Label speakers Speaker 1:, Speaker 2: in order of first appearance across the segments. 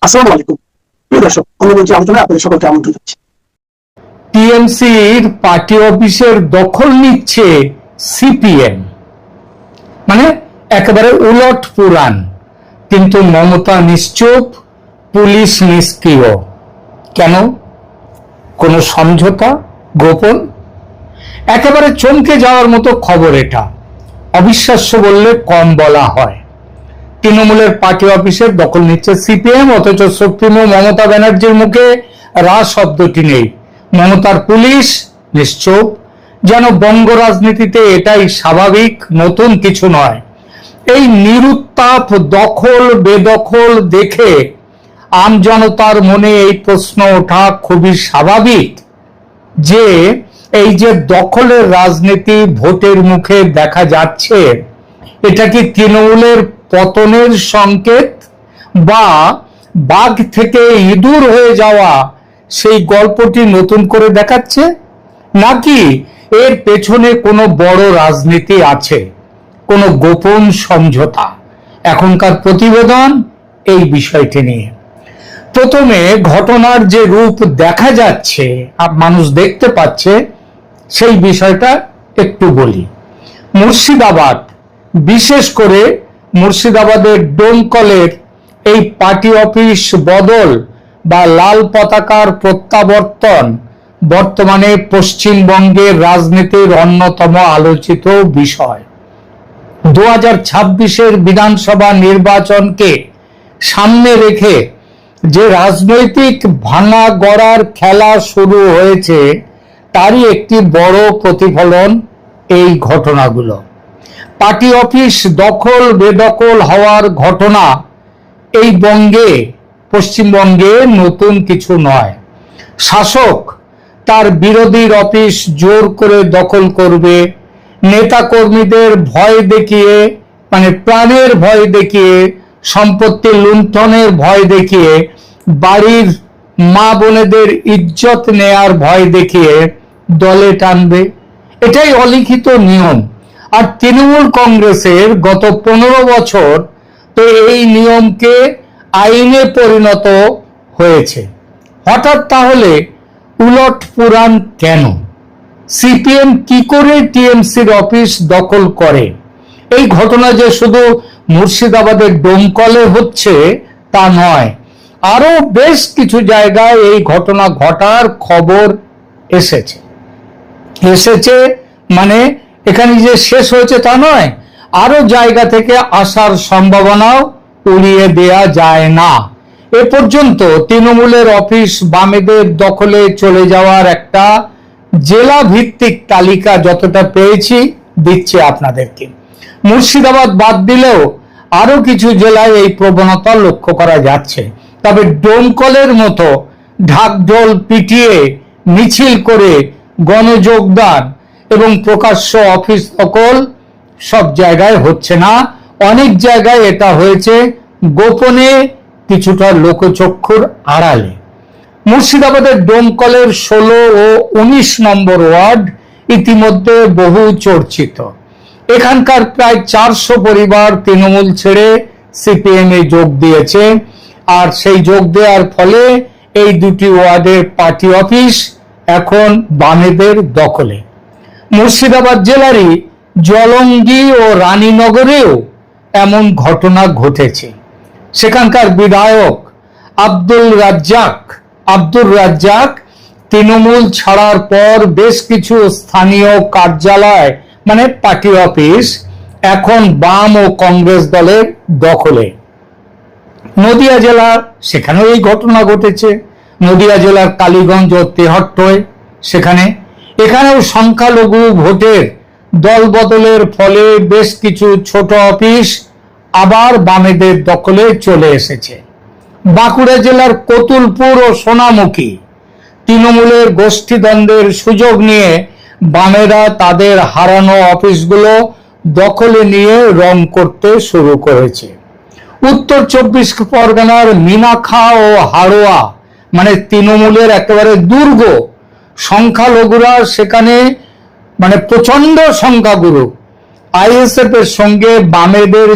Speaker 1: আসসালামু আলাইকুম প্রিয় দর্শক, অন্যমঞ্চে আলোচনায় আপনাদের সকলকে আমন্ত্রণ জানাচ্ছি।
Speaker 2: টিএমসির পার্টি অফিসের দখল নিচ্ছে সিপিএম, মানে একেবারে উলট পুরাণ। কিন্তু মমতা নিশ্চুপ, পুলিশ নিষ্ক্রিয়। কেন? কোনো সমঝোতা? গোপন? একেবারে চমকে যাওয়ার মতো খবর এটা। অবিশ্বাস্য বললে কম বলা হয়। তৃণমূলের পার্টি অফিসের দখল নিচ্ছে সিপিএম, অথচ সুপ্রিমো মমতা ব্যানার্জির মুখে রা শব্দটি নেই। মমতার পুলিশ নিশ্চুপ, যেন বঙ্গ রাজনীতিতে এটাই স্বাভাবিক, নতুন কিছু নয়। এই নিরুত্তাপ দখল বেদখল দেখে আমজনতার মনে এই প্রশ্ন ওঠা খুবই স্বাভাবিক যে এই যে দখলের রাজনীতি ভোটের মুখে দেখা যাচ্ছে, এটা কি তৃণমূলের পতনের সংকেত, বা বাঘ থেকে ইঁদুর হয়ে যাওয়া সেই গল্পটি নতুন করে দেখাচ্ছে, নাকি এর পেছনে কোনো বড় রাজনীতি আছে, কোনো গোপন সমঝোতা? এখনকার প্রতিবেদন এই বিষয়টি নিয়ে। প্রথমে ঘটনার যে রূপ দেখা যাচ্ছে, মানুষ দেখতে পাচ্ছে, সেই বিষয়টা একটু বলি। মুর্শিদাবাদ, বিশেষ করে মুর্শিদাবাদের ডোমকলের এই পার্টি অফিস বদল বা লাল পতাকার প্রত্যাবর্তন বর্তমানে পশ্চিমবঙ্গের রাজনীতির অন্যতম আলোচিত বিষয়। 2026-এর বিধানসভা নির্বাচনকে সামনে রেখে যে রাজনৈতিক ভাঙা গড়ার খেলা শুরু হয়েছে, তারই একটি বড় প্রতিফলন এই ঘটনাগুলো। পার্টি অফিস দখল বেদখল হওয়ার ঘটনা এই পশ্চিমবঙ্গে নতুন কিছু নয়। শাসক তার বিরোধীর অফিস জোর করে দখল করবে, নেতা কর্মীদের ভয় দেখিয়ে, মানে প্রাণের ভয় দেখিয়ে, সম্পত্তি লুণ্ঠনের ভয় দেখিয়ে, বাড়ির মা বোনেদের ইজ্জত নেয়ার ভয় দেখিয়ে দলে টানবে। এটাই অলিখিত নিয়ম। আর তৃণমূল কংগ্রেসের গত 15 বছর তো এই নিয়মকে আইনে পরিণত হয়েছে। হঠাৎ তাহলে উলট পুরাণ কেন? সিপিএম কি করে টিএমসির অফিস দখল করে? এই ঘটনা যে শুধু মুর্শিদাবাদের ডোমকলে হচ্ছে তা নয়, আরো বেশ কিছু জায়গায় এই ঘটনা ঘটার খবর এসেছে। মানে এখানে যে শেষ হয়েছে তা নয়, আরো জায়গা থেকে আসার সম্ভাবনাও উড়িয়ে দেয়া যায় না। এ পর্যন্ত তৃণমূলের অফিস বামেদের দখলে চলে যাওয়ার একটা জেলা ভিত্তিক তালিকা যতটা পেয়েছি দিচ্ছে আপনাদেরকে। মুর্শিদাবাদ বাদ দিলেও আরো কিছু জেলায় এই প্রবণতা লক্ষ্য করা যাচ্ছে। তবে ডোমকলের মতো ঢাকঢোল পিটিয়ে মিছিল করে গণযোগদান এবং প্রকাশ্য অফিস দখল সব জায়গায় হচ্ছে না। অনেক জায়গায় এটা হয়েছে গোপনে, কিছুটা লোকচক্ষুর আড়ালে। মুর্শিদাবাদের ডোমকলের 16 ও 19 নম্বর ওয়ার্ড ইতিমধ্যে বহু চর্চিত। এখানকার প্রায় 400 পরিবার তৃণমূল ছেড়ে সিপিএম এ যোগ দিয়েছে। আর সেই যোগ দেওয়ার ফলে এই দুটি ওয়ার্ডের পার্টি অফিস এখন বামেদের দখলে। মুর্শিদাবাদ জেলারই জলঙ্গি ও রানীনগরেও এমন ঘটনা ঘটেছে। সেখানকার বিধায়ক আব্দুর রাজ্জাক তৃণমূল ছাড়ার পর বেশ কিছু স্থানীয় কার্যালয়, মানে পার্টি অফিস, এখন বাম ও কংগ্রেস দলের দখলে। নদিয়া জেলা, সেখানেও এই ঘটনা ঘটেছে। নদিয়া জেলার কালীগঞ্জ ও তেহট্টয়, এখানেও সংখ্যালঘু ভোটের দল বদলের ফলে বেশ কিছু ছোট অফিস আবার বামেদের দখলে চলে এসেছে। বাঁকুড়া জেলার কতুলপুর ও সোনামুখী, তৃণমূলের গোষ্ঠীদ্বন্দ্বের সুযোগ নিয়ে বামেরা তাদের হারানো অফিসগুলো দখলে নিয়ে রং করতে শুরু করেছে। উত্তর 24 পরগনার মিনাখা ও হাড়োয়া, মানে তৃণমূলের একেবারে দুর্গ। সংখ্যালঘুরা সেখানে, মানে প্রচন্ড সংখ্যাগুরু। আইএসএফ এর সঙ্গে বামেদের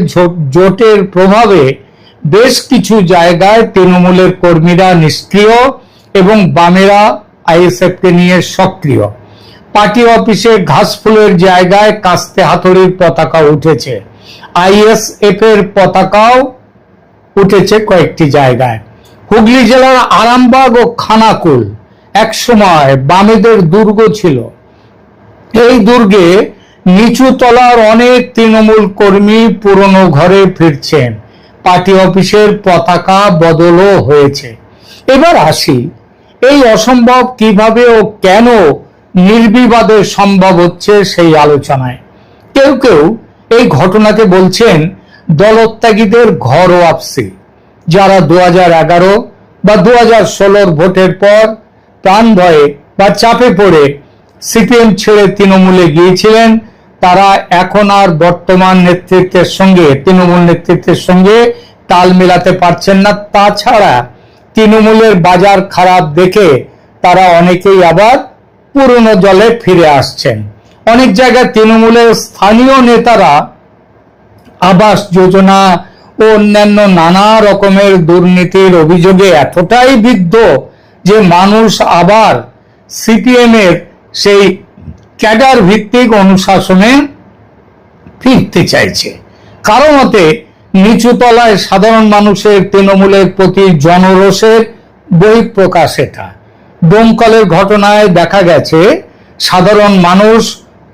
Speaker 2: জোটের প্রভাবে বেশ কিছু জায়গায় তৃণমূলের কর্মীরা নিষ্ক্রিয় এবং বামেরা আইএসএফ কে নিয়ে সক্রিয়। পার্টি অফিসে ঘাসফুলের জায়গায় কাস্তে হাতুড়ির পতাকা উঠেছে, আইএসএফ এর পতাকাও উঠেছে কয়েকটি জায়গায়। হুগলি জেলার আরামবাগ ও খানাকুল একসময় বামেদের দুর্গ ছিল। এই দুর্গে নিচু তলার অনেক তৃণমূল কর্মী পুরনো ঘরে ফিরছেন, পার্টি অফিসের পতাকা বদলও হয়েছে। এবার আসি, এই অসম্ভব কিভাবে ও কেন নির্বিবাদে সম্ভব হচ্ছে সেই আলোচনায়। কেউ কেউ এই ঘটনাকে বলছেন দলত্যাগীদের ঘর ওয়াপসি, যারা 2011 বা 2016 ভোটের পর প্রাণ ভয়ে বা চাপে পড়ে সিপিএম ছেড়ে তৃণমূলে গিয়েছিলেন, তারা এখন আর বর্তমান নেতৃত্বের সঙ্গে, তৃণমূল নেতৃত্বের সঙ্গে তাল মেলাতে পারছেন না। তাছাড়া তৃণমূলের বাজার খারাপ দেখে তারা অনেকেই আবার পুরনো দলে ফিরে আসছেন। অনেক জায়গায় তৃণমূলের স্থানীয় নেতারা আবাস যোজনা ও অন্যান্য নানা রকমের দুর্নীতির অভিযোগে এতটাই বিদ্ধ যে মানুষ আবার সিপিএম এর সেই ক্যাডার ভিত্তিক অনুশাসনে ফিরতে চাইছে। কারণ মতে নিচু তলায় সাধারণ মানুষের তৃণমূলের প্রতি জনরোষের বহিঃপ্রকাশ এটা। ডোমকলের ঘটনায় দেখা গেছে সাধারণ মানুষ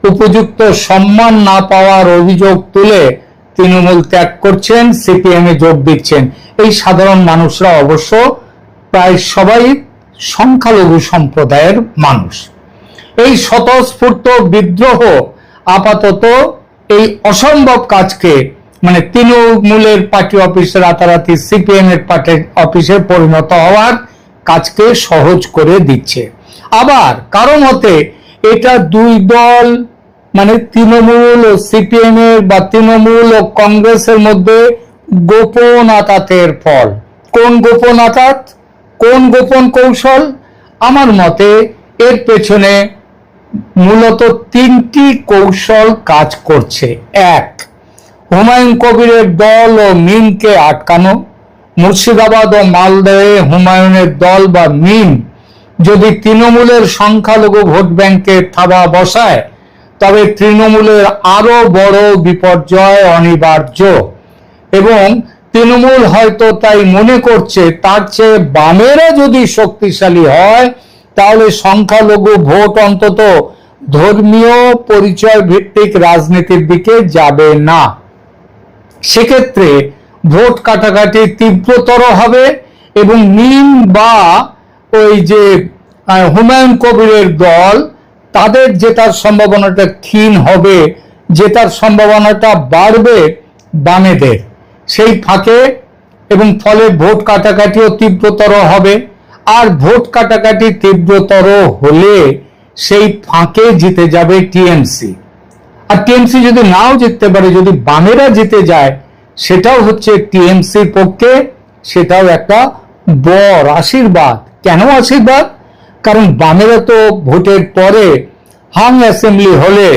Speaker 2: উপযুক্ত সম্মান না পাওয়ার অভিযোগ তুলে তৃণমূল ত্যাগ করছেন, সিপিএম এ যোগ দিচ্ছেন। এই সাধারণ মানুষরা অবশ্য প্রায় সবাই সংখ্যালঘু সম্প্রদায়ের মানুষ। এই স্বতঃস্ফূর্ত বিদ্রোহ আপাতত এই অসম্ভব কাজকে, মানে তৃণমূলের পার্টি অফিসে রাতারাতি সিপিএম এর পার্টি অফিসে পরিণত হওয়ার কাজকে সহজ করে দিচ্ছে। আবার কারণ মতে এটা দুই দল, মানে তৃণমূল ও সিপিএম এর বা তৃণমূল ও কংগ্রেসের মধ্যে গোপন আতাতের ফল। কোন গোপন আতাত, কোন গোপন কৌশল? আমার মতে এর পেছনে মূলত তিনটি কৌশল কাজ করছে। এক, হুমায়ুন কবিরের দল ও মিমকে আটকানো। মুর্শিদাবাদ ও মালদহে হুমায়ুনের দল বা মিম যদি তৃণমূলের সংখ্যালঘু ভোট ব্যাংকে থাবা বসায়, তবে তৃণমূলের আরো বড় বিপর্যয় অনিবার্য। এবং তৃণমূল হয়তো তাই মনে করছে তার চেয়ে বামেরা যদি শক্তিশালী হয়, তাহলে সংখ্যালঘু ভোট অন্তত ধর্মীয় পরিচয় ভিত্তিক রাজনীতির দিকে যাবে না। সেক্ষেত্রে ভোট কাটাকাটি তীব্রতর হবে এবং মিম বা ওই যে হুমায়ুন কবিরের দল, তাদের জেতার সম্ভাবনাটা ক্ষীণ হবে, জেতার সম্ভাবনাটা বাড়বে বামেদের সেই ফাঁকে, এবং ফলে ভোট কাটাকাটিও তীব্রতর হবে। আর ভোট কাটাকাটি তীব্রতর হলে সেই ফাঁকে জিতে যাবে টিএমসি। আর টিএমসি যদি নাও জিততে পারে, যদি বামেরা জিতে যায়, সেটাও হচ্ছে টিএমসির পক্ষে সেটাও একটা বড় আশীর্বাদ। কেন আশীর্বাদ? কারণ বামেরা তো ভোটের পরে হাং অ্যাসেম্বলি হলে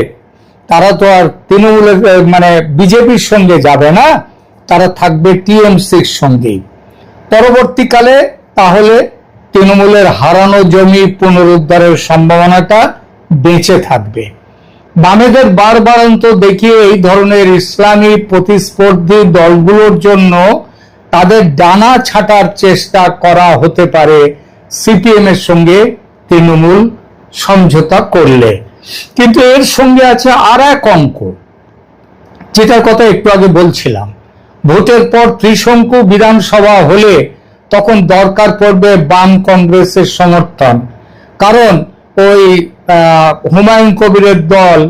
Speaker 2: তারা তো আর তৃণমূলের মানে বিজেপির সঙ্গে যাবে না, তারা থাকবে টিএমসির সঙ্গেই। পরবর্তীকালে তাহলে তৃণমূলের হারানো জমি পুনরুদ্ধারের সম্ভাবনাটা বেঁচে থাকবে। বামেদের বারবারন্ত দেখিয়ে এই ধরনের ইসলামী প্রতিস্পর্ধী দলগুলোর জন্য তাদের ডানা ছাটার চেষ্টা করা হতে পারে সিপিএম এর সঙ্গে তৃণমূল সমঝোতা করলে। কিন্তু এর সঙ্গে আছে আর এক অঙ্ক, যেটার কথা একটু আগে বলছিলাম। ভোটের পর ত্রিশঙ্কু বিধানসভা হলে তখন দরকার পড়বে বাম কংগ্রেসের সমর্থন। কারণ ওই হুমায়ুন কবিরের দল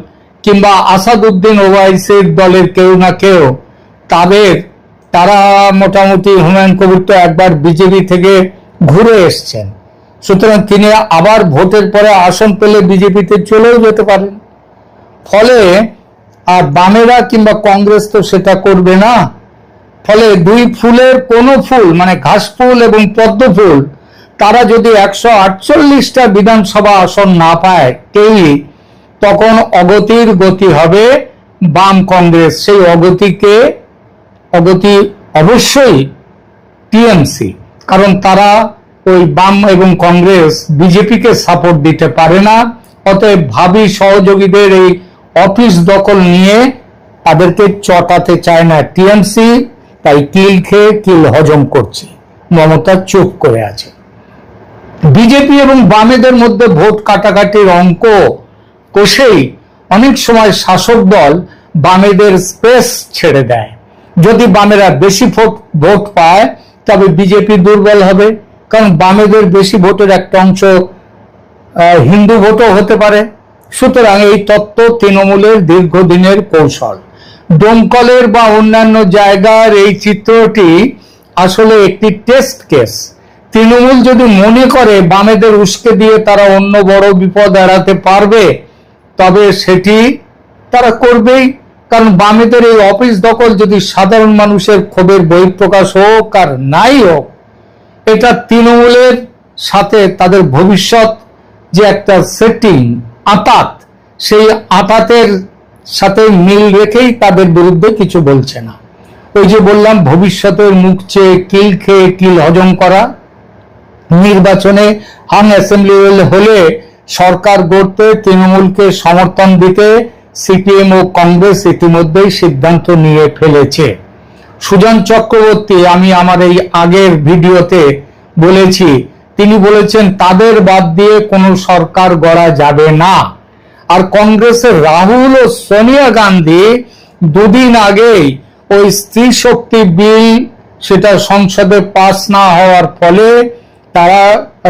Speaker 2: কিংবা আসাদুদ্দিন ওয়াইসির দলের কেউ না কেউ, তারা মোটামুটি, হুমায়ুন কবির তো একবার বিজেপি থেকে ঘুরে এসছেন, সুতরাং তিনি আবার ভোটের পরে আসন পেলে বিজেপিতে চলেও যেতে পারেন। ফলে আর বামেরা কিংবা কংগ্রেস তো সেটা করবে না। ফলে দুই ফুলের কোনো ফুল, মানে ঘাস ফুল এবং পদ্ম ফুল, তারা যদি 148টা বিধানসভা আসন না পায় কেউই, তখন অগতির গতি হবে বাম কংগ্রেস। সেই অগতি অবশ্যই টিএমসি, কারণ তারা ওই বাম এবং কংগ্রেস বিজেপিকে সাপোর্ট দিতে পারে না। অতএব ভাবি সহযোগীদের এই অফিস দখল নিয়ে তাদেরকে চটাতে চায় না টিএমসি, তাই কিল খেয়ে কিল হজম করছে। মমতা চুপ করে আছে। বিজেপি এবং বামেদের মধ্যে ভোট কাটাকাটির অঙ্ক কষেই অনেক সময় শাসক দল বামেদের স্পেস ছেড়ে দেয়। যদি বামেরা বেশি ভোট পায় তবে বিজেপি দুর্বল হবে, কারণ বামেদের বেশি ভোটের একটা অংশ হিন্দু ভোটও হতে পারে। সুতরাং এই তত্ত্ব তৃণমূলের দীর্ঘদিনের কৌশল। ডোমকলের বা অন্যান্য জায়গার এই চিত্রটি আসলে একটি টেস্ট কেস। তৃণমূল যদি মনে করে বামেদের উস্কে দিয়ে তারা অন্য বড় বিপদ এড়াতে পারবে, তবে সেটি তারা করবেই। কারণ বামেদের এই অফিস দখল যদি সাধারণ মানুষের ক্ষোভের বহিঃপ্রকাশ হোক আর নাই হোক, এটা তৃণমূলের সাথে তাদের ভবিষ্যৎ যে একটা সেটিং আঁতাত, সেই আঁতাতের সাথে মিল রেখেই তাদের বিরুদ্ধে কিছু বলছে না। ওই যে বললাম, ভবিষ্যতের মুখ চেয়ে কিল খেয়ে কিল হজম করা। নির্বাচনে হাং অ্যাসেম্বলি হলে সরকার গড়তে তৃণমূলকে সমর্থন দিতে সিপিএম ও কংগ্রেস ইতিমধ্যেই সিদ্ধান্ত নিয়ে ফেলেছে। সুজন চক্রবর্তী, আমি আমার এই আগের ভিডিওতে বলেছি, তিনি বলেছেন তাদের বাদ দিয়ে কোনো সরকার গড়া যাবে না। আর কংগ্রেসের রাহুল ও সোনিয়া গান্ধী দুদিন আগেই ওই স্ত্রী শক্তি বিল, সেটা সংসদে পাস না হওয়ার ফলে তারা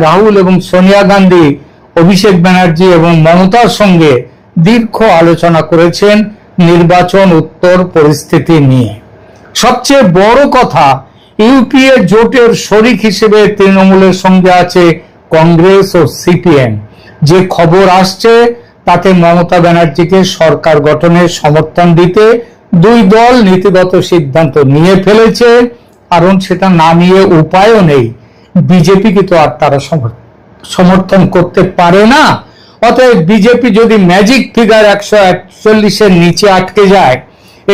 Speaker 2: রাহুল এবং সোনিয়া গান্ধী অভিষেক ব্যানার্জি এবং মমতার সঙ্গে দীর্ঘ আলোচনা করেছেন নির্বাচন উত্তর পরিস্থিতি নিয়ে। সবচেয়ে বড় কথা, ইউপিএ জোটের শরিক হিসেবে তৃণমূলের সঙ্গে আছে কংগ্রেস ও সিপিএম। যে খবর আসছে তাতে মমতা ব্যানার্জিকে সরকার গঠনের সমর্থন দিতে দুই দল নীতিগত সিদ্ধান্ত নিয়ে ফেলেছে, কারণ সেটা না নিয়ে উপায়ও নেই। বিজেপিকে তো আর তারা সমর্থন করতে পারে না। অতএব বিজেপি যদি ম্যাজিক ফিগার 141-এর নিচে আটকে যায়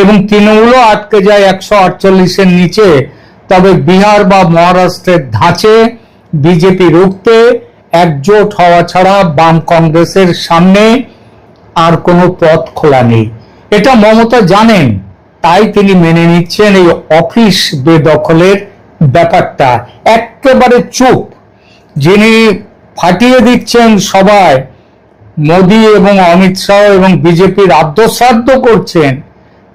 Speaker 2: এবং তৃণমূলও আটকে যায় 148-এর নিচে, তবে বিহার বা মহারাষ্ট্রের ধাঁচে বিজেপি রুখতে একজোট হওয়া ছাড়া বাম কংগ্রেসের সামনে আর কোনো পথ খোলা নেই। এটা মমতা জানেন, তাই তিনি মেনে নিচ্ছেন এই অফিস বেদখলের ব্যাপারটা। একেবারে চুপ। যিনি ফাটিয়ে দিচ্ছেন সবাই, মোদী এবং অমিত শাহ এবং বিজেপির আদ্যশ্রাদ্ধ করছেন,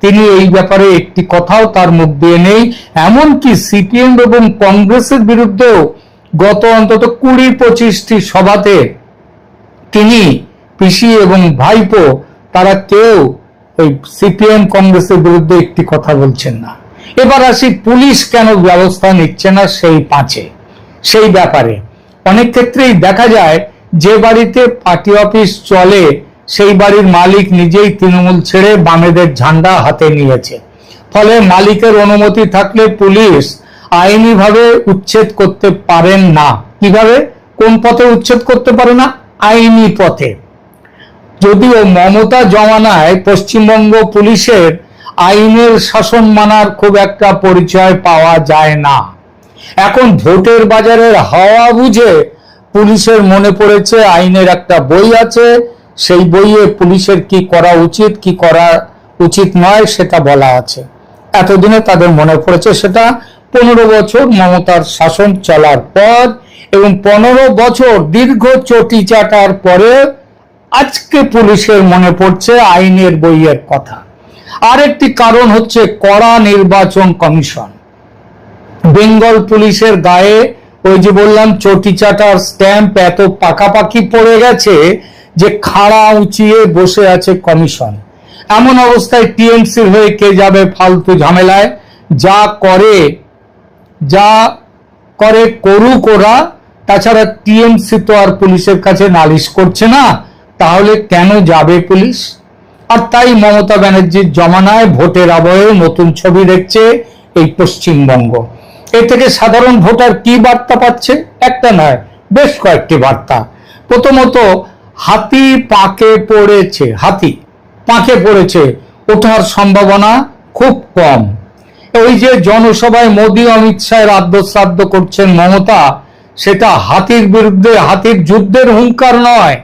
Speaker 2: তিনি এই ব্যাপারে একটি কথাও তার মুখ দিয়ে নেই। এমনকি সিপিএম এবং কংগ্রেসের বিরুদ্ধেও গত অন্তত 20-25টি সভাতে তিনি, পিসি এবং ভাইপো, তারা কেউ ওই সিপিএম কংগ্রেসের বিরুদ্ধে একটি কথা বলছেন না। এবার আসি পুলিশ কেন ব্যবস্থা নিচ্ছে না সেই ব্যাপারে। অনেক ক্ষেত্রেই দেখা যায় যে বাড়িতে পার্টি অফিস চলে সেই বাড়ির মালিক নিজেই তৃণমূল ছেড়ে বামেদের ঝান্ডা হাতে নিয়েছে। ফলে মালিকের অনুমতি থাকলে পুলিশ আইনিভাবে উচ্ছেদ করতে পারেন না। কিভাবে, কোন পথে উচ্ছেদ করতে পারে না? আইনি পথে। যদিও মমতা জমানায় পশ্চিমবঙ্গ পুলিশের আইনের শাসন মানার খুব একটা পরিচয় পাওয়া যায় না। এখন ভোটের বাজারের হাওয়া বুঝে পুলিশের মনে পড়েছে আইনের একটা বই আছে, সেই বইয়ে পুলিশের কি করা উচিত কি করা উচিত নয় সেটা বলা আছে। এতদিনে তাদের মনে পড়েছে সেটা 15 বছর মমতার শাসন চলার পর, এবং 15 বছর দীর্ঘ চটি চাটার পরে আজকে পুলিশের মনে পড়ছে আইনের বইয়ের কথা। আরেকটি কারণ হচ্ছে কড়া নির্বাচন কমিশন। বেঙ্গল পুলিশের গায়ে ওই যে বললাম চটি চাটার স্ট্যাম্প এত পাকাপাকি পড়ে গেছে যে খাড়া উঁচিয়ে বসে আছে কমিশন। এমন অবস্থায় টিএমসির হয়ে কে যাবে ফালতু ঝামেলায়? যা করে করুক ওরা। তাছাড়া টিএমসি তো আর পুলিশের কাছে নালিশ করছে না, তাহলে কেন যাবে পুলিশ? আর তাই মমতা ব্যানার্জির জমানায় ভোটের আবহে নতুন ছবি দেখছে এই পশ্চিমবঙ্গ। এ থেকে সাধারণ ভোটার কি বার্তা পাচ্ছে? একটা নয়, বেশ কয়েকটি বার্তা। প্রথমত, হাতি পাঁকে পড়েছে, ওঠার সম্ভাবনা খুব কম। ওই যে জনসভায় মোদী অমিত শাহের আদ্যশ্রাদ্ধ করছেন মমতা, সেটা হাতির বিরুদ্ধে হাতির যুদ্ধের হুঙ্কার নয়,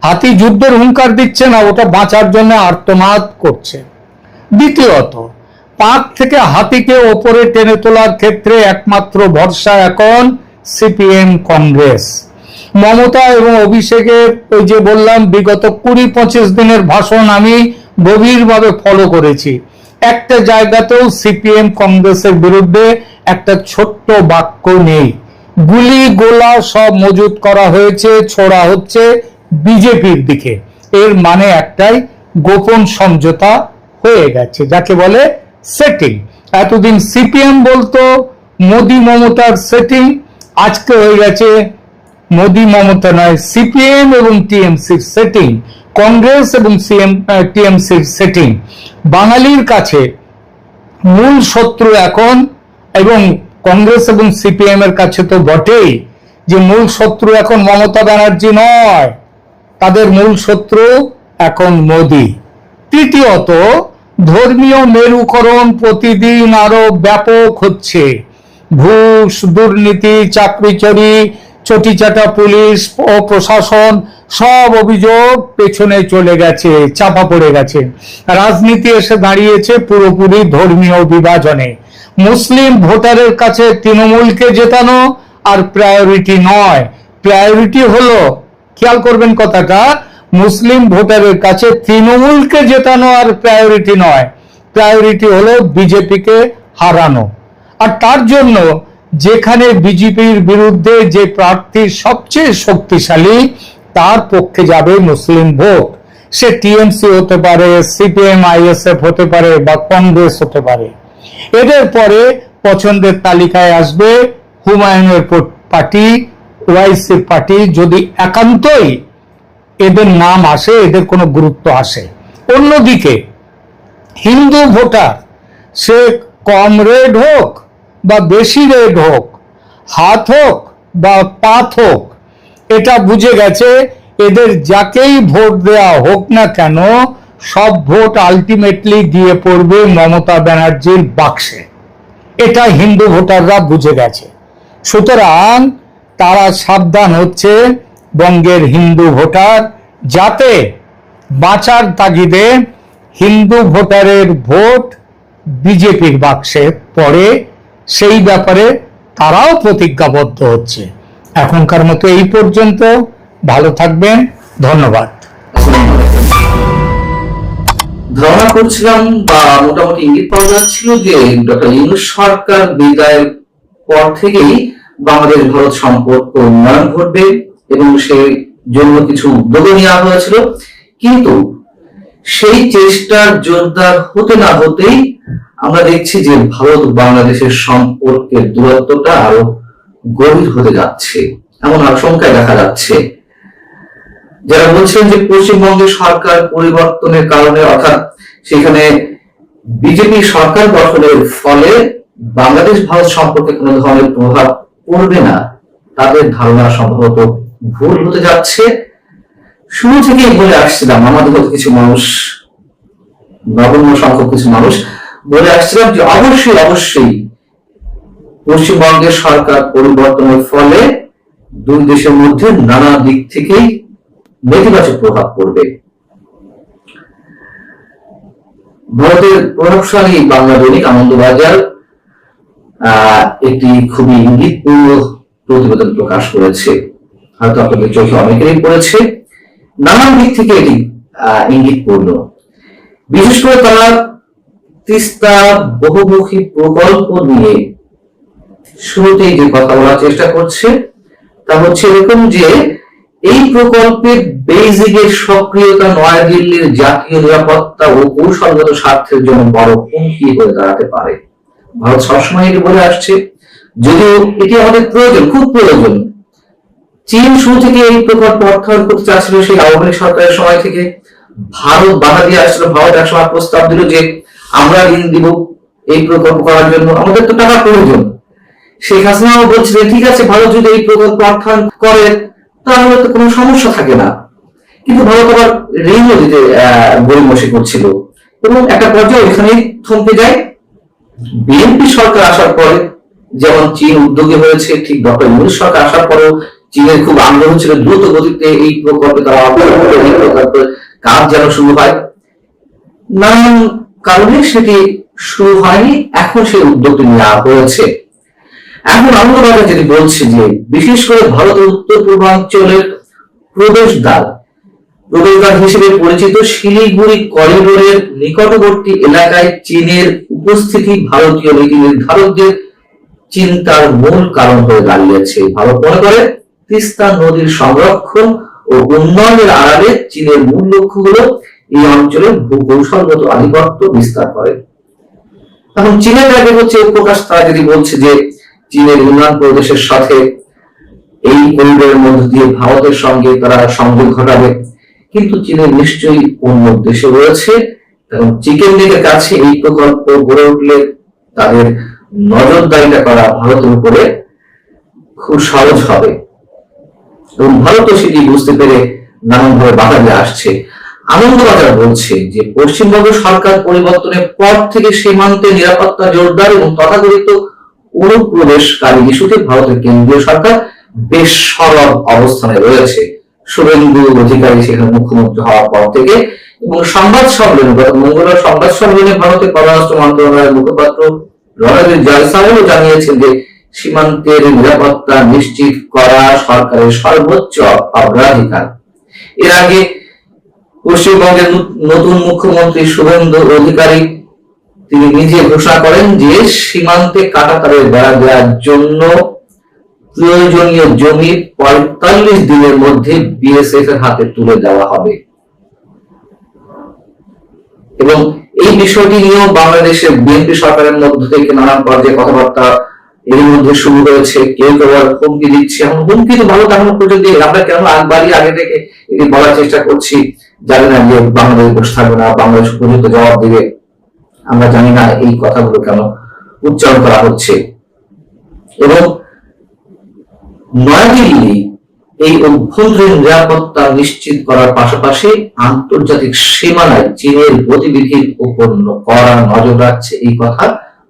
Speaker 2: হাতি যুদ্ধের হুঙ্কার দিচ্ছে না, ওটা বাঁচার জন্য আর্তনাদ করছে। দ্বিতীয়ত, পাক থেকে হাতিকে ওপরে টেনে তোলার ক্ষেত্রে একমাত্র ভরসা এখন সিপিএম কংগ্রেস। মমতা এবং অভিষেকের ওই যে বললাম বিগত 20-25 দিনের ভাষণ আমি গভীরভাবে ফলো করেছি, একটা জায়গাতেও সিপিএম কংগ্রেসের বিরুদ্ধে একটা ছোট্ট বাক্য নেই। গুলি গোলা সব মজুত করা হয়েছে, ছোড়া হচ্ছে বিজেপির দিকে। এর মানে একটাই, গোপন সমঝোতা হয়ে গেছে, যাকে বলে সেটিং। এতদিন সিপিএম বলতো মোদি মমতার সেটিং, আজকে হয়ে গেছে মোদি মমতা নয়, সিপিএম এবং টিএমসির সেটিং, কংগ্রেস এবং টিএমসির সেটিং। বাঙালির কাছে মূল শত্রু এখন, এবং কংগ্রেস এবং সিপিএম এর কাছে তো বটেই, যে মূল শত্রু এখন মমতা ব্যানার্জি নয়, তাদের মূল শত্রু এখন মোদি। তৃতীয়ত, ধর্মীয় মেরুকরণ প্রতিদিন আরো ব্যাপক হচ্ছে। ঘুষ, দুর্নীতি, চাকরিচুরি, চটিচাটা পুলিশ ও প্রশাসন, সব অভিযোগ পেছনে চলে গেছে, চাপা পড়ে গেছে। রাজনীতি এসে দাঁড়িয়েছে পুরোপুরি ধর্মীয় বিভাজনে। মুসলিম ভোটারের কাছে তৃণমূলকে জেতানো আর প্রায়োরিটি নয়, প্রায়োরিটি হলো, খেয়াল করবেন কথাটা, মুসলিম ভোটারের কাছে তৃণমূলকে জেতানো আর প্রায়োরিটি নয়, প্রায়োরিটি হলো বিজেপিকে হারানো। আর তার জন্য যেখানে বিজেপির বিরুদ্ধে যে প্রার্থী সবচেয়ে শক্তিশালী, তার পক্ষে যাবে মুসলিম ভোট। সে টিএমসি হতে পারে, সিপিএম আইএসএফ হতে পারে, বা কংগ্রেস হতে পারে। এদের পরে পছন্দের তালিকায় আসবে হুমায়ুনের পার্টি, ওয়াইসি পার্টি, যদি একান্তই এদের নাম আসে, এদের কোনো গুরুত্ব আসে। অন্যদিকে হিন্দু ভোটার, সে কম রেড হোক বা বেশি রেড হোক, হাত হোক বা পাত হোক, এটা বুঝে গেছে এদের যাকেই ভোট দেওয়া হোক না কেন, সব ভোট আলটিমেটলি গিয়ে পড়বে মমতা ব্যানার্জির বাক্সে। এটা হিন্দু ভোটাররা বুঝে গেছে। সুতরাং তারা সাবধান হচ্ছে বঙ্গের হিন্দু ভোটার, যাতে বাঁচার তাগিদে হিন্দু ভোটারের ভোট বিজেপির বাক্সে পড়ে, সেই ব্যাপারে তারাও প্রতিজ্ঞাবদ্ধ হচ্ছে। এখনকার মতো এই পর্যন্ত, ভালো থাকবেন, ধন্যবাদ।
Speaker 3: ধারণা করছিলাম বা মোটামুটি ইঙ্গিত পাওয়া যাচ্ছিল যে ডক্টর ইউনূস সরকার বিদায়ের পর থেকেই বাংলাদেশ ভারত সম্পর্ক উন্নয়ন ঘটবে এবং সেই জন্য কিছু উদ্যোগ নেওয়া হয়েছিল, কিন্তু সেই চেষ্টার জোরদার হতে না হতেই আমরা দেখছি যে ভারত বাংলাদেশের সম্পর্কের দূরত্বটা আরো গভীর হতে যাচ্ছে, এমন আশঙ্কায় দেখা যাচ্ছে। যারা বলছেন যে পশ্চিমবঙ্গের সরকার পরিবর্তনের কারণে, অর্থাৎ সেখানে বিজেপি সরকার গঠনের ফলে বাংলাদেশ ভারত সম্পর্কে কোনো ধরনের প্রভাব পড়বে না, তাদের ধারণা সম্ভবত ভুল হতে যাচ্ছে। শুরু থেকেই বলে আসছিলাম, আমাদের মতো কিছু মানুষ, নগণ্য সংখ্যক কিছু মানুষ বলে আসছিলাম যে অবশ্যই অবশ্যই পশ্চিমবঙ্গের সরকার পরিবর্তনের ফলে দুই দেশের মধ্যে নানা দিক থেকেই নেতিবাচক প্রভাব পড়বে। ভারতের প্রভাবশালী বাংলা দৈনিক আনন্দবাজার একটি খুবই ইঙ্গিতপূর্ণ প্রতিবেদন প্রকাশ করেছে, হয়তো আপনাদের চোখে অনেকেরই পড়েছে। নানান দিক থেকে এটি ইঙ্গিতপূর্ণ। বিশেষ করে তারা তিস্তা বহুমুখী প্রকল্প নিয়ে শুরুতেই যে কথা বলার চেষ্টা করছে তা হচ্ছে এরকম যে এই প্রকল্পের বেইজিংয়ের সক্রিয়তা নয়াদিল্লির জাতীয় নিরাপত্তা ও কৌশলগত স্বার্থের জন্য বড় হুমকি হয়ে দাঁড়াতে পারে। ভারত সবসময় এটি বলে আসছে, যদিও এটি আমাদের প্রয়োজন, খুব প্রয়োজন। চীন শুরু থেকে এই প্রকল্প অর্থায়ন করতে চাচ্ছিল সেই আওয়ামী লীগ সরকারের সময় থেকে। ভারত বাধা দিয়ে আসছিল, ভারত একসময় প্রস্তাব দিল যে আমরা ঋণ দিব এই প্রকল্প করার জন্য, আমাদের তো টাকা প্রয়োজন। শেখ হাসিনাও বলছিলেন ঠিক আছে, ভারত যদি এই প্রকল্প অর্থায়ন করে তাহলে তো কোনো সমস্যা থাকে না, কিন্তু ভারত আবার ঋণও দিতে গড়িমসি করছিল এবং একটা পর্যায়ে ওইখানেই থমকে যায়। বিএনপি সরকার আসার পরে যেমন চীন উদ্যোগী হয়েছে, ঠিক ডক্টর ইউনূস সরকার আসার পরেও চীনের খুব আগ্রহ ছিল দ্রুত গতিতে এই প্রকল্পে তারা কাজ যেন শুরু হয়। নানান কারণে সেটি শুরু হয়নি, এখন সেই উদ্যোগটি নেওয়া হয়েছে। এখন আনন্দবাজার যেটি বলছে যে বিশেষ করে ভারতের উত্তর পূর্বাঞ্চলের প্রবেশদ্বার হিসেবে পরিচিত শিলিগুড়ি করিডোরের নিকটবর্তী এলাকায় চীনের উপস্থিতি ভারতীয় নীতি নির্ধারকদের চিন্তার মূল কারণ হয়ে দাঁড়িয়েছে। ভারত মনে করে তিস্তা নদীর সংরক্ষণ ও উন্নয়নের আড়ালে চীনের মূল লক্ষ্য হলো এই অঞ্চলে ভূকৌশলগত আধিপত্য বিস্তার করে। এখন চীনের আগে হচ্ছে প্রকাশ, তারা যদি বলছে যে চীনের ইউনান প্রদেশের সাথে এই করিডোরের মধ্য দিয়ে ভারতের সঙ্গে তারা সংযোগ ঘটাবে, কিন্তু চীনের নিশ্চয়ই অন্য দেশে রয়েছে, এবং চিকেন নেকের কাছে এই প্রকল্প গড়ে উঠলে তাদের নজরদারিটা করা ভারতের উপরে খুব সহজ হবে, এবং ভারতও সেটি বুঝতে পেরে নানানভাবে বাধা দিয়ে আসছে। আনন্দবাজার বলছে যে পশ্চিমবঙ্গ সরকার পরিবর্তনের পর থেকে সীমান্তে নিরাপত্তা জোরদার এবং তথাকথিত অনুপ্রবেশকারী ইস্যুতে ভারতের কেন্দ্রীয় সরকার বেশ সরব অবস্থানে রয়েছে। শুভেন্দু অধিকারী সেখানে মুখ্যমন্ত্রী হওয়ার পর থেকে, এবং সংবাদ সম্মেলনে গত মঙ্গলবার সংবাদ সম্মেলনে ভারতের পররাষ্ট্র মন্ত্রণালয়ের মুখপাত্র রণবীর জয়সওয়ালও জানিয়েছেন যে সীমান্তের নিরাপত্তা নিশ্চিত করা সরকারের সর্বোচ্চ অগ্রাধিকার। এর আগে পশ্চিমবঙ্গের নতুন মুখ্যমন্ত্রী শুভেন্দু অধিকারী তিনি নিজে ঘোষণা করেন যে সীমান্তে কাঁটাতারের বেড়া দেওয়ার জন্য প্রয়োজনীয় জমি ৪৫ দিনের মধ্যে বিএসএফ এর হাতে তুলে দেওয়া হবে, এবং এই বিষয়টি নিয়েও বাংলাদেশের বিএনপি সরকারের মধ্য থেকে নানান পর্যায়ে কথাবার্তা এর মধ্যে শুরু হয়েছে। কেউ কেউ হুমকি দিচ্ছে, এখন হুমকি তো ভালো এখনো পর্যন্ত আমরা কেন আগে থেকে এটি বলার চেষ্টা করছি, জানি না যে বাংলাদেশ বসে থাকবে না, বাংলাদেশ উপযুক্ত জবাব দিবে, আমরা জানি না এই কথাগুলো কেন উচ্চারণ করা হচ্ছে। এবং নয়াদিল্লি এই অভ্যন্তরীণ নিরাপত্তা নিশ্চিত করার পাশাপাশি আন্তর্জাতিক সীমানায় চীনের গতিবিধির উপর কড়া নজর রাখছে, এই কথা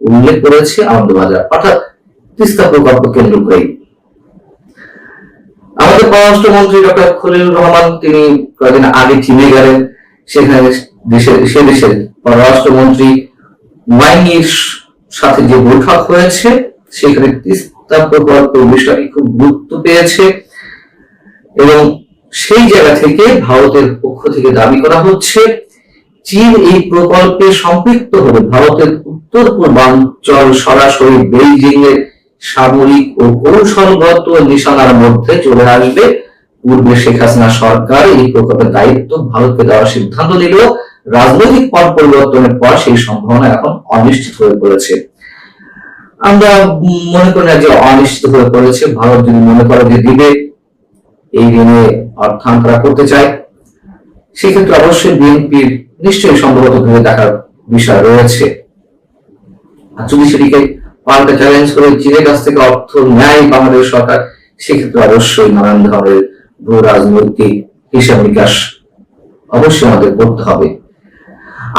Speaker 3: উল্লেখ করেছে আনন্দবাজার, অর্থাৎ তিস্তা প্রকল্প কেন্দ্র করে। আমাদের পররাষ্ট্রমন্ত্রী ডক্টর খলিলুর রহমান তিনি কয়েকদিন আগে চীনে গেলেন, সেখানে সে দেশের পররাষ্ট্রমন্ত্রী ওয়াংয়ের সাথে যে বৈঠক হয়েছে সেখানে তিস্তা প্রকল্পের বিষয়টি খুব গুরুত্ব পেয়েছে, এবং সেই জায়গা থেকে ভারতের পক্ষ থেকে দাবি করা হচ্ছে চীন এই প্রকল্পে সম্পৃক্ত হলে ভারতের উত্তর পূর্বাঞ্চল সরাসরি বেইজিং এর সামরিক ও কৌশলগত নিশানার মধ্যে চলে আসবে। পূর্বে শেখ হাসিনা সরকার এই প্রকল্পের দায়িত্ব ভারতকে দেওয়ার সিদ্ধান্ত নিলেও রাজনৈতিক পট পরিবর্তনের পর সেই সম্ভাবনা এখন অনিশ্চিত হয়ে পড়েছে। আমরা মনে করি না যে অনিশ্চিত হয়ে পড়েছে, ভারত যদি মনে করে যে দিবে, এই ঋণে অর্থায়ন করতে চায়, সেক্ষেত্রে অবশ্যই বিএনপির নিশ্চয়ই সম্ভবত ভেবে দেখার বিষয় রয়েছে। আর যদি সেটিকে পাল্টা চ্যালেঞ্জ করে চীনের কাছ থেকে অর্থ নেয় বাংলাদেশ সরকার, সেক্ষেত্রে অবশ্যই নানান ধরনের ভূ রাজনৈতিক হিসাব নিকাশ অবশ্যই আমাদের করতে হবে।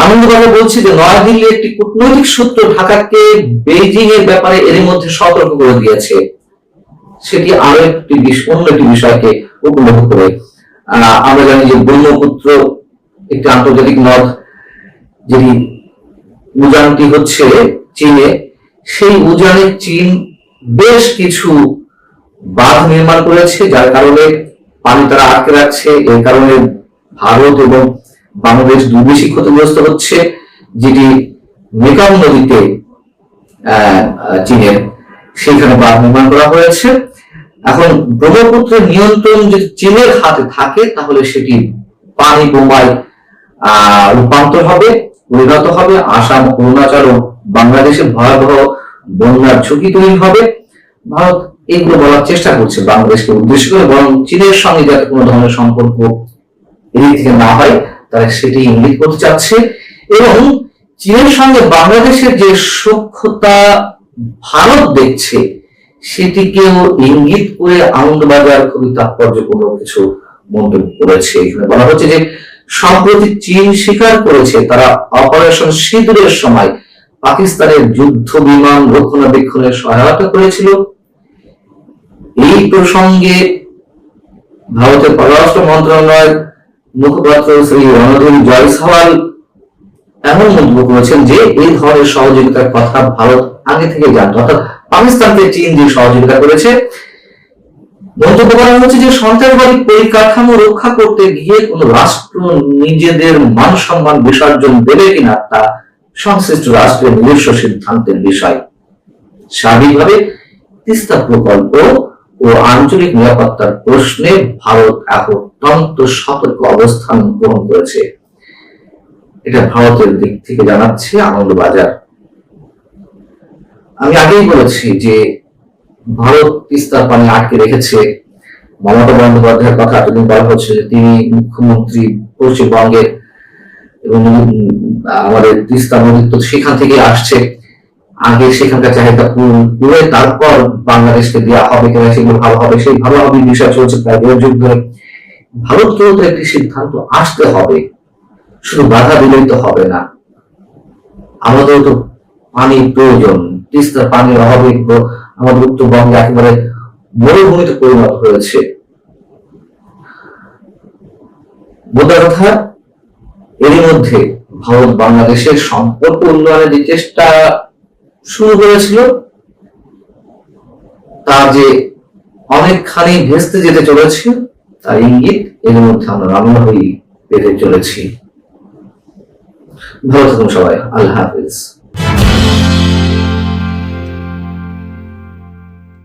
Speaker 3: আনন্দবাজার বলছি যে নয়াদিল্লি একটি কূটনৈতিক সূত্র ঢাকাকে বেইজিং এর ব্যাপারে এর মধ্যে সতর্ক করে দিয়েছে, সেটি আরো অন্য একটি বিষয়কে উপলব্ধ করে। আমরা জানি যে ব্রহ্মপুত্র একটি আন্তর্জাতিক নদ, যেটি উজানটি হচ্ছে চীনে, সেই উজানে চীন বেশ কিছু বাঁধ নির্মাণ করেছে, যার কারণে পানি তারা আটকে রাখছে। এর কারণে ভারত এবং বাংলাদেশ দুই বেশি ক্ষতিগ্রস্ত হচ্ছে, যেটি মেকং নদীতে চীনের সেখানে বাঁধ নির্মাণ করা হয়েছে। এখন ব্রহ্মপুত্রের নিয়ন্ত্রণ যদি চীনের হাতে থাকে তাহলে সেটি পানি বোমায় রূপান্তর হবে, পরিণত হবে। আসাম, অরুণাচল ও বাংলাদেশে ভয়াবহ বন্যার ঝুঁকি তৈরি হবে। ভারত এগুলো বলার চেষ্টা করছে বাংলাদেশকে উদ্দেশ্য করে, বরং চীনের সঙ্গে যাতে কোনো ধরনের সম্পর্ক এই থেকে না হয় তারা সেটি ইঙ্গিত করতে চাচ্ছে। এবং চীনের সঙ্গে বাংলাদেশের যে সখ্যতা ভারত দেখছে সেটিকেও ইঙ্গিত করে আনন্দবাজার খুবই তাৎপর্যপূর্ণ কিছু মন্তব্য করেছে। এখানে বলা হচ্ছে যে সম্প্রতি চীন স্বীকার করেছে তারা অপারেশন সিঁদুরের সময় পাকিস্তানের যুদ্ধ বিমান রক্ষণাবেক্ষণে সহায়তা করেছিল। এই প্রসঙ্গে ভারতের পররাষ্ট্র মন্ত্রণালয়ের মুখপাত্র শ্রী রণধীর জয়সওয়াল এমন মন্তব্য করেছেন যে এই ধরনের সহযোগিতার কথা ভারত আগে থেকে জানত, অর্থাৎ পাকিস্তানকে চীন যে সহযোগিতা করেছে। মন্তব্য করা হচ্ছে যে সন্ত্রাসবাদী পরিকাঠামো রক্ষা করতে গিয়ে কোন রাষ্ট্র নিজেদের মান সম্মান বিসর্জন দেবে কিনা তা সংশ্লিষ্ট রাষ্ট্রের নিজস্ব সিদ্ধান্তের বিষয়। স্বাভাবিকভাবে তিস্তা প্রকল্প ও আঞ্চলিক নিরাপত্তার প্রশ্নে ভারত এখন অত্যন্ত সতর্ক অবস্থান গ্রহণ করেছে। এটা ভারতের দিক থেকে জানাচ্ছে আনন্দবাজার। আমি আগেই বলেছি যে ভারত তিস্তার পানি আটকে রেখেছে। মমতা বন্দ্যোপাধ্যায়ের কথা এতদিন বলা হচ্ছে যে তিনি মুখ্যমন্ত্রী পশ্চিমবঙ্গের এবং আমাদের তিস্তা নদী তো সেখান থেকে আসছে, আগে সেখানকার চাহিদা পুরে তারপর বাংলাদেশকে দেওয়া হবে কিনা সেগুলো ভালো হবে, সেই ভালো হবে বিষয় চলছে প্রায় 1.5 যুগ ধরে। ভারতকেও তো একটি সিদ্ধান্ত আসতে হবে, শুধু বাধা দিলেই তো হবে না। আমাদের তো পানির প্রয়োজন, তিস্তার পানির অভাবে আমাদের উত্তরবঙ্গে একেবারে মরুভূমিতে পরিণত হয়েছে। মোদ্দা কথা, এরই মধ্যে ভারত বাংলাদেশের সম্পর্ক উন্নয়নের যে চেষ্টা শুরু করেছিল তা যে অনেকখানি ভেস্তে যেতে চলেছে তার ইঙ্গিত এর মধ্যে আমরা রান্না হয়ে পেতে চলেছি। ভালো থাকুন সবাই, আল্লাহ হাফিজ।